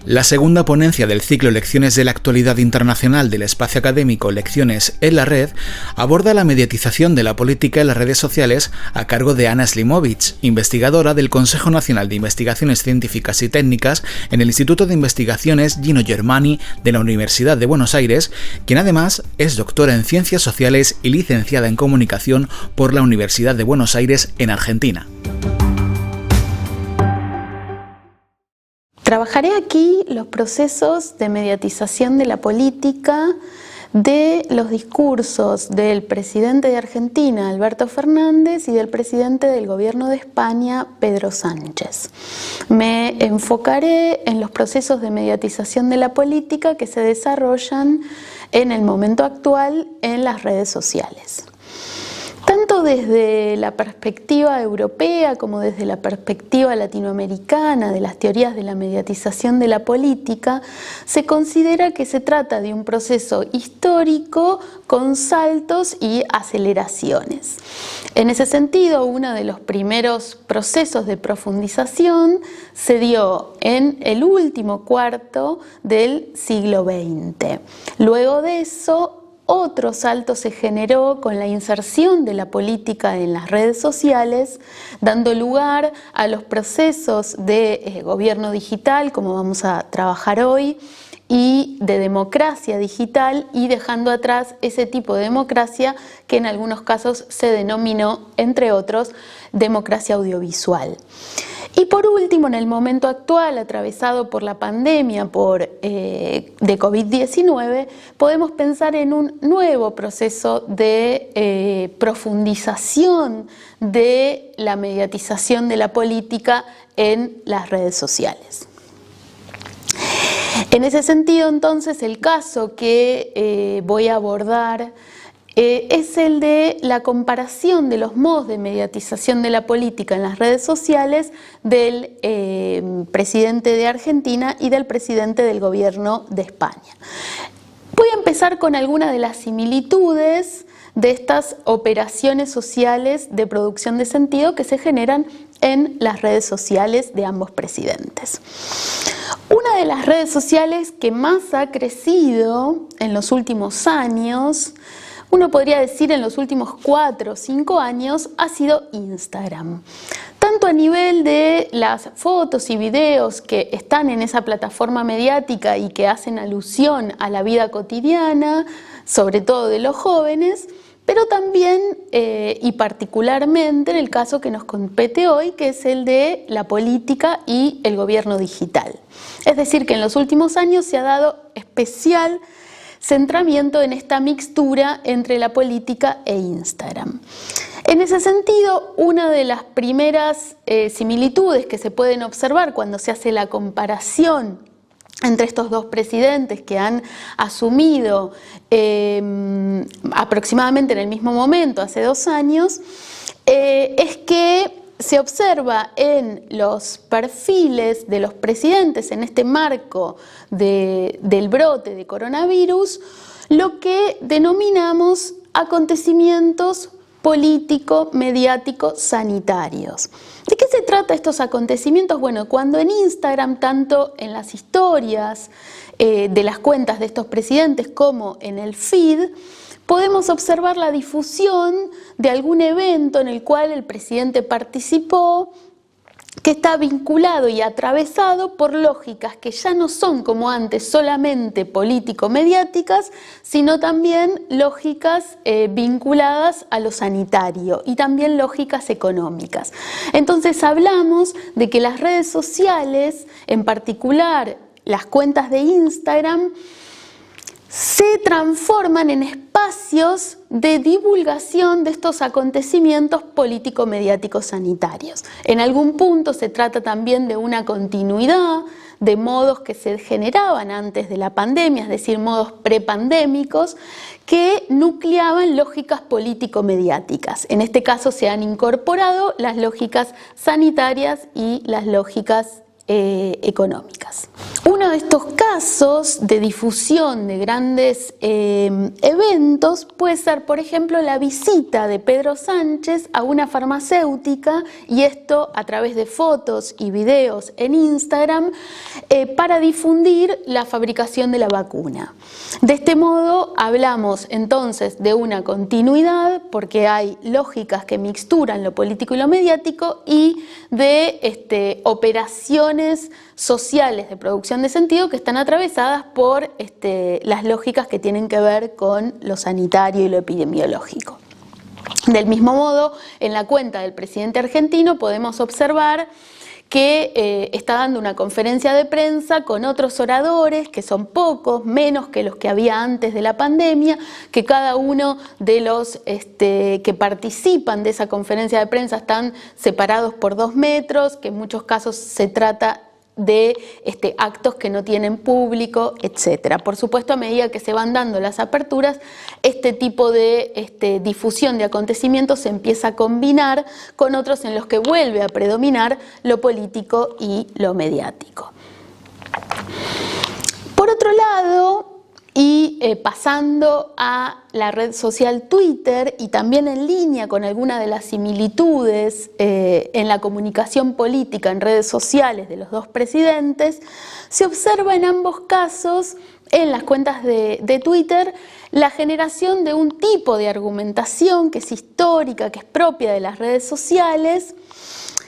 La segunda ponencia del ciclo Lecciones de la Actualidad Internacional del Espacio Académico Lecciones en la Red aborda la mediatización de la política en las redes sociales a cargo de Ana Slimovich, investigadora del Consejo Nacional de Investigaciones Científicas y Técnicas en el Instituto de Investigaciones Gino Germani de la Universidad de Buenos Aires, quien además es doctora en Ciencias Sociales y licenciada en Comunicación por la Universidad de Buenos Aires en Argentina. Trabajaré aquí los procesos de mediatización de la política de los discursos del presidente de Argentina, Alberto Fernández, y del presidente del Gobierno de España, Pedro Sánchez. Me enfocaré en los procesos de mediatización de la política que se desarrollan en el momento actual en las redes sociales. Tanto desde la perspectiva europea como desde la perspectiva latinoamericana de las teorías de la mediatización de la política, se considera que se trata de un proceso histórico con saltos y aceleraciones. En ese sentido, uno de los primeros procesos de profundización se dio en el último cuarto del siglo XX. Luego de eso, otro salto se generó con la inserción de la política en las redes sociales, dando lugar a los procesos de gobierno digital, como vamos a trabajar hoy, y de democracia digital, y dejando atrás ese tipo de democracia que en algunos casos se denominó, entre otros, democracia audiovisual. Y por último, en el momento actual, atravesado por la pandemia de COVID-19, podemos pensar en un nuevo proceso de profundización de la mediatización de la política en las redes sociales. En ese sentido, entonces, el caso que voy a abordar es el de la comparación de los modos de mediatización de la política en las redes sociales del presidente de Argentina y del presidente del Gobierno de España. Voy a empezar con algunas de las similitudes de estas operaciones sociales de producción de sentido que se generan en las redes sociales de ambos presidentes. Una de las redes sociales que más ha crecido en los últimos años, uno podría decir en los últimos 4 o 5 años, ha sido Instagram. Tanto a nivel de las fotos y videos que están en esa plataforma mediática y que hacen alusión a la vida cotidiana, sobre todo de los jóvenes, pero también y particularmente en el caso que nos compete hoy, que es el de la política y el gobierno digital. Es decir, que en los últimos años se ha dado especial centramiento en esta mixtura entre la política e Instagram. En ese sentido, una de las primeras similitudes que se pueden observar cuando se hace la comparación entre estos dos presidentes que han asumido aproximadamente en el mismo momento, hace 2 años, es que se observa en los perfiles de los presidentes en este marco del brote de coronavirus lo que denominamos acontecimientos político-mediáticos sanitarios. ¿De qué se trata estos acontecimientos? Bueno, cuando en Instagram, tanto en las historias de las cuentas de estos presidentes como en el feed, podemos observar la difusión de algún evento en el cual el presidente participó, que está vinculado y atravesado por lógicas que ya no son como antes solamente político-mediáticas, sino también lógicas vinculadas a lo sanitario y también lógicas económicas. Entonces hablamos de que las redes sociales, en particular las cuentas de Instagram, se transforman en espacios de divulgación de estos acontecimientos político-mediáticos sanitarios. En algún punto se trata también de una continuidad de modos que se generaban antes de la pandemia, es decir, modos prepandémicos que nucleaban lógicas político-mediáticas. En este caso se han incorporado las lógicas sanitarias y las lógicas económicas. Uno de estos casos de difusión de grandes eventos puede ser, por ejemplo, la visita de Pedro Sánchez a una farmacéutica, y esto a través de fotos y videos en Instagram para difundir la fabricación de la vacuna. De este modo hablamos entonces de una continuidad, porque hay lógicas que mixturan lo político y lo mediático, y de operaciones sociales de producción de sentido que están atravesadas por las lógicas que tienen que ver con lo sanitario y lo epidemiológico. Del mismo modo, en la cuenta del presidente argentino podemos observar que está dando una conferencia de prensa con otros oradores, que son pocos, menos que los que había antes de la pandemia, que cada uno de los que participan de esa conferencia de prensa están separados por 2 metros, que en muchos casos se trata de actos que no tienen público, etc. Por supuesto, a medida que se van dando las aperturas, este tipo de difusión de acontecimientos se empieza a combinar con otros en los que vuelve a predominar lo político y lo mediático. Por otro lado, y pasando a la red social Twitter, y también en línea con alguna de las similitudes en la comunicación política en redes sociales de los dos presidentes, se observa en ambos casos, en las cuentas de Twitter, la generación de un tipo de argumentación que es histórica, que es propia de las redes sociales,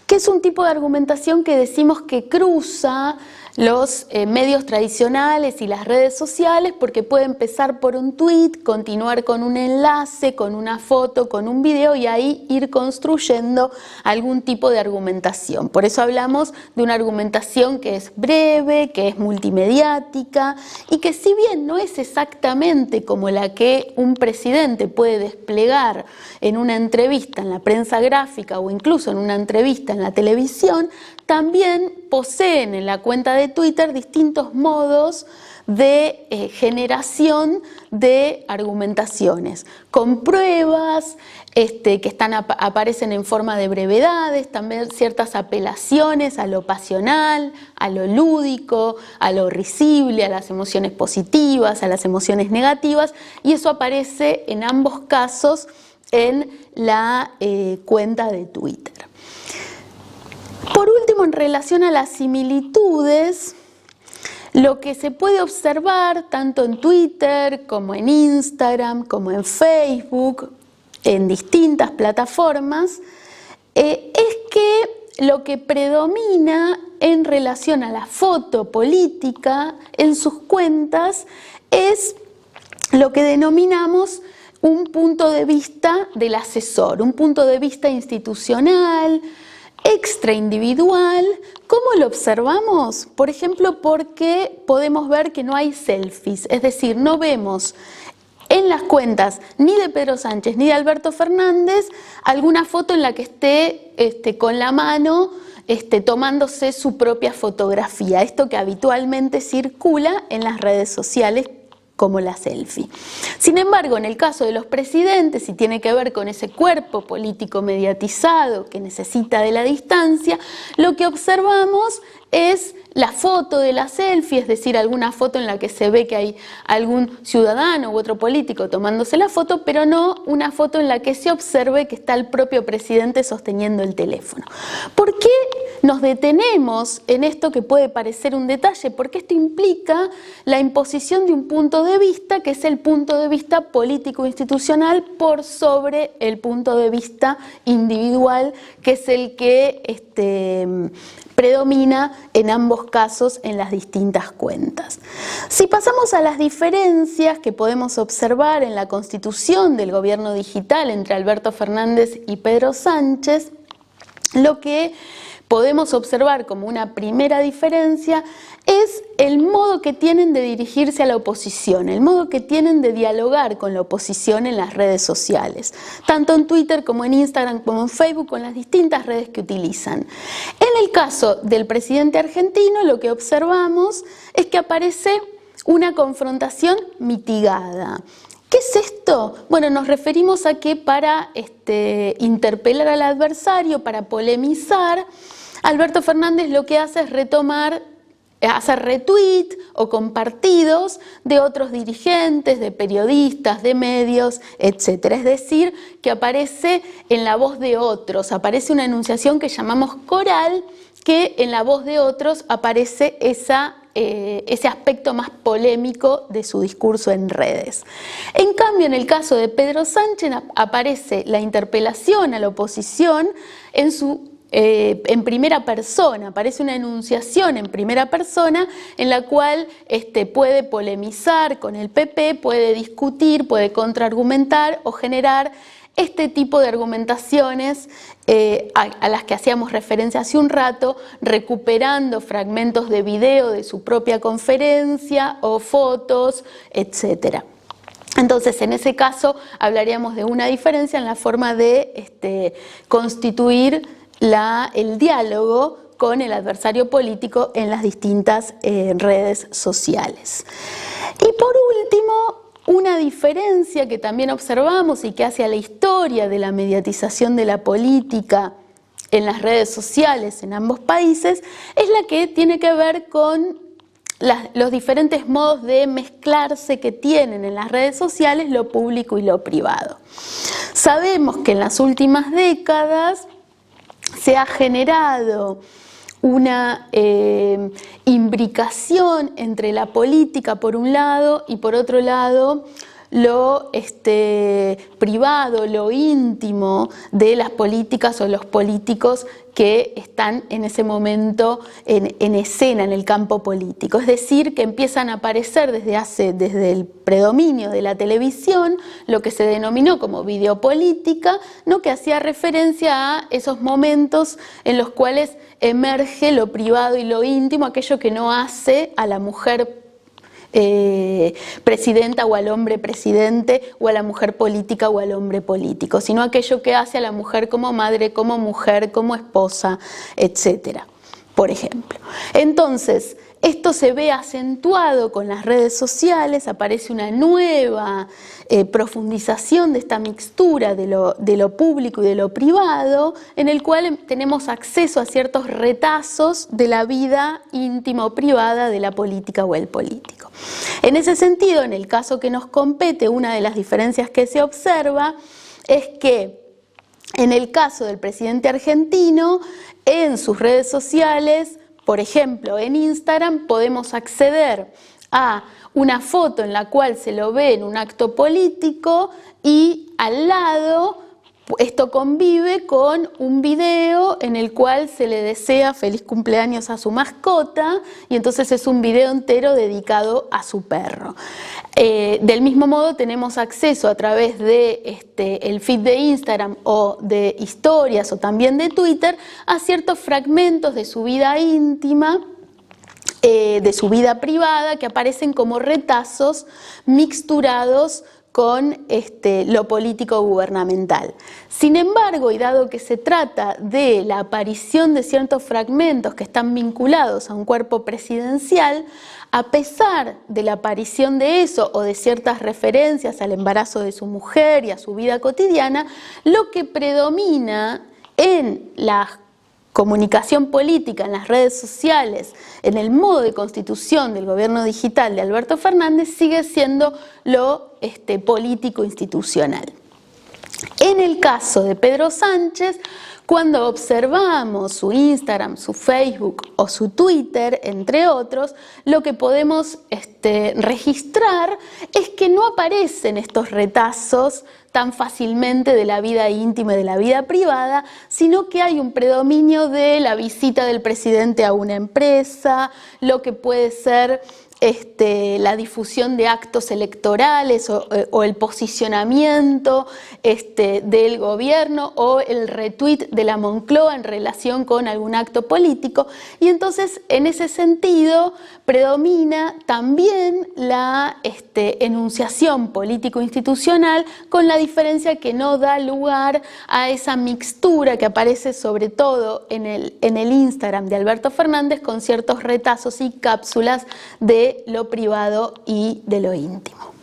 que es un tipo de argumentación que decimos que cruza los medios tradicionales y las redes sociales, porque puede empezar por un tweet, continuar con un enlace, con una foto, con un video, y ahí ir construyendo algún tipo de argumentación. Por eso hablamos de una argumentación que es breve, que es multimediática, y que si bien no es exactamente como la que un presidente puede desplegar en una entrevista en la prensa gráfica o incluso en una entrevista en la televisión, también poseen en la cuenta de Twitter distintos modos de generación de argumentaciones, con pruebas que aparecen en forma de brevedades, también ciertas apelaciones a lo pasional, a lo lúdico, a lo risible, a las emociones positivas, a las emociones negativas, y eso aparece en ambos casos en la cuenta de Twitter. Por último, en relación a las similitudes, lo que se puede observar tanto en Twitter como en Instagram, como en Facebook, en distintas plataformas, es que lo que predomina en relación a la foto política en sus cuentas es lo que denominamos un punto de vista del asesor, un punto de vista institucional, extraindividual. ¿Cómo lo observamos? Por ejemplo, porque podemos ver que no hay selfies, es decir, no vemos en las cuentas ni de Pedro Sánchez ni de Alberto Fernández alguna foto en la que esté con la mano tomándose su propia fotografía, esto que habitualmente circula en las redes sociales como la selfie. Sin embargo, en el caso de los presidentes, y tiene que ver con ese cuerpo político mediatizado que necesita de la distancia, lo que observamos es la foto de la selfie, es decir, alguna foto en la que se ve que hay algún ciudadano u otro político tomándose la foto, pero no una foto en la que se observe que está el propio presidente sosteniendo el teléfono. ¿Por qué nos detenemos en esto que puede parecer un detalle? Porque esto implica la imposición de un punto de vista, que es el punto de vista político-institucional, por sobre el punto de vista individual, que es el que predomina en ambos casos en las distintas cuentas. Si pasamos a las diferencias que podemos observar en la constitución del gobierno digital entre Alberto Fernández y Pedro Sánchez, lo que podemos observar como una primera diferencia es el modo que tienen de dirigirse a la oposición, el modo que tienen de dialogar con la oposición en las redes sociales, tanto en Twitter como en Instagram, como en Facebook, con las distintas redes que utilizan. En el caso del presidente argentino, lo que observamos es que aparece una confrontación mitigada. ¿Qué es esto? Bueno, nos referimos a que para interpelar al adversario, para polemizar, Alberto Fernández lo que hace es hacer retweet o compartidos de otros dirigentes, de periodistas, de medios, etc. Es decir, que aparece en la voz de otros, aparece una enunciación que llamamos coral, que en la voz de otros aparece ese aspecto más polémico de su discurso en redes. En cambio, en el caso de Pedro Sánchez aparece la interpelación a la oposición en primera persona, aparece una enunciación en primera persona en la cual puede polemizar con el PP, puede discutir, puede contraargumentar o generar este tipo de argumentaciones a las que hacíamos referencia hace un rato, recuperando fragmentos de video de su propia conferencia o fotos, etc. Entonces, en ese caso, hablaríamos de una diferencia en la forma de constituir el diálogo con el adversario político en las distintas redes sociales. Y por último, una diferencia que también observamos y que hace a la historia de la mediatización de la política en las redes sociales en ambos países es la que tiene que ver con los diferentes modos de mezclarse que tienen en las redes sociales lo público y lo privado. Sabemos que en las últimas décadas se ha generado una imbricación entre la política por un lado y por otro lado lo privado, lo íntimo de las políticas o los políticos que están en ese momento en escena, en el campo político. Es decir, que empiezan a aparecer desde el predominio de la televisión, lo que se denominó como videopolítica, ¿no? Que hacía referencia a esos momentos en los cuales emerge lo privado y lo íntimo, aquello que no hace a la mujer presidenta o al hombre presidente o a la mujer política o al hombre político, sino aquello que hace a la mujer como madre, como mujer, como esposa, etcétera, por ejemplo. Entonces, esto se ve acentuado con las redes sociales, aparece una nueva profundización de esta mixtura de lo público y de lo privado, en el cual tenemos acceso a ciertos retazos de la vida íntima o privada de la política o el político. En ese sentido, en el caso que nos compete, una de las diferencias que se observa es que en el caso del presidente argentino, en sus redes sociales, por ejemplo, en Instagram podemos acceder a una foto en la cual se lo ve en un acto político y al lado esto convive con un video en el cual se le desea feliz cumpleaños a su mascota y entonces es un video entero dedicado a su perro. Del mismo modo tenemos acceso a través de el feed de Instagram o de historias o también de Twitter a ciertos fragmentos de su vida íntima, de su vida privada, que aparecen como retazos mixturados con lo político gubernamental. Sin embargo, y dado que se trata de la aparición de ciertos fragmentos que están vinculados a un cuerpo presidencial, a pesar de la aparición de eso o de ciertas referencias al embarazo de su mujer y a su vida cotidiana, lo que predomina en la comunicación política, en las redes sociales, en el modo de constitución del gobierno digital de Alberto Fernández, sigue siendo lo político institucional. En el caso de Pedro Sánchez, cuando observamos su Instagram, su Facebook o su Twitter, entre otros, lo que podemos registrar es que no aparecen estos retazos tan fácilmente de la vida íntima y de la vida privada, sino que hay un predominio de la visita del presidente a una empresa, lo que puede ser la difusión de actos electorales o el posicionamiento del gobierno o el retweet de la Moncloa en relación con algún acto político. Y entonces, en ese sentido, predomina también la enunciación político-institucional, con la diferencia que no da lugar a esa mixtura que aparece sobre todo en el Instagram de Alberto Fernández, con ciertos retazos y cápsulas de lo privado y de lo íntimo.